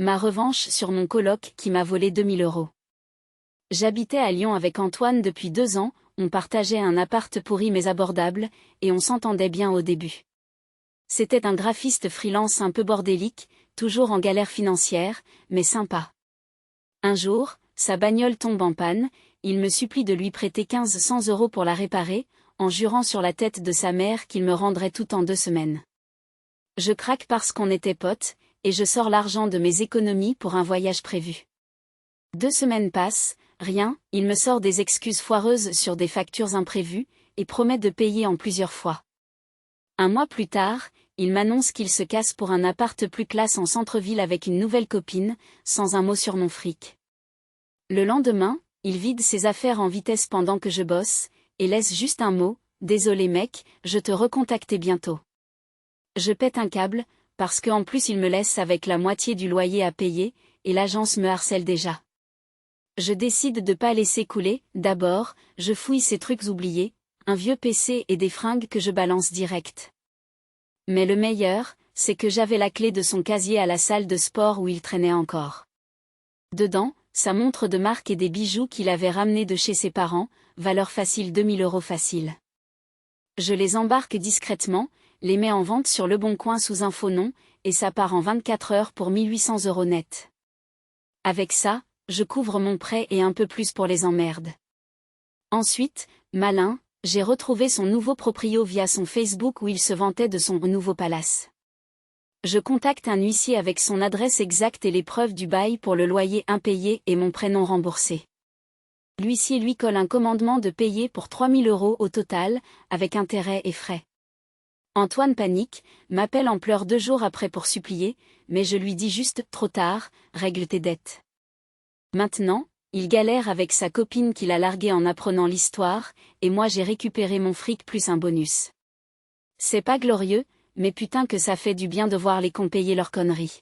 Ma revanche sur mon coloc qui m'a volé 2 000 €. J'habitais à Lyon avec Antoine depuis 2 ans, on partageait un appart pourri mais abordable, et on s'entendait bien au début. C'était un graphiste freelance un peu bordélique, toujours en galère financière, mais sympa. Un jour, sa bagnole tombe en panne, il me supplie de lui prêter 1500 € pour la réparer, en jurant sur la tête de sa mère qu'il me rendrait tout en 2 semaines. Je craque parce qu'on était potes, et je sors l'argent de mes économies pour un voyage prévu. 2 semaines passent, rien, il me sort des excuses foireuses sur des factures imprévues, et promet de payer en plusieurs fois. Un mois plus tard, il m'annonce qu'il se casse pour un appart plus classe en centre-ville avec une nouvelle copine, sans un mot sur mon fric. Le lendemain, il vide ses affaires en vitesse pendant que je bosse, et laisse juste un mot: « Désolé mec, je te recontacterai bientôt. » Je pète un câble, parce qu'en plus il me laisse avec la moitié du loyer à payer, et l'agence me harcèle déjà. Je décide de pas laisser couler, d'abord, je fouille ses trucs oubliés, un vieux PC et des fringues que je balance direct. Mais le meilleur, c'est que j'avais la clé de son casier à la salle de sport où il traînait encore. Dedans, sa montre de marque et des bijoux qu'il avait ramenés de chez ses parents, valeur facile 2000 € facile. Je les embarque discrètement, les mets en vente sur Leboncoin sous un faux nom, et ça part en 24 heures pour 1800 € net. Avec ça, je couvre mon prêt et un peu plus pour les emmerdes. Ensuite, malin, j'ai retrouvé son nouveau proprio via son Facebook où il se vantait de son nouveau palace. Je contacte un huissier avec son adresse exacte et les preuves du bail pour le loyer impayé et mon prêt non remboursé. L'huissier lui colle un commandement de payer pour 3000 € au total, avec intérêts et frais. Antoine panique, m'appelle en pleurs 2 jours après pour supplier, mais je lui dis juste: trop tard, règle tes dettes. Maintenant, il galère avec sa copine qu'il a larguée en apprenant l'histoire, et moi j'ai récupéré mon fric plus un bonus. C'est pas glorieux, mais putain que ça fait du bien de voir les cons payer leurs conneries.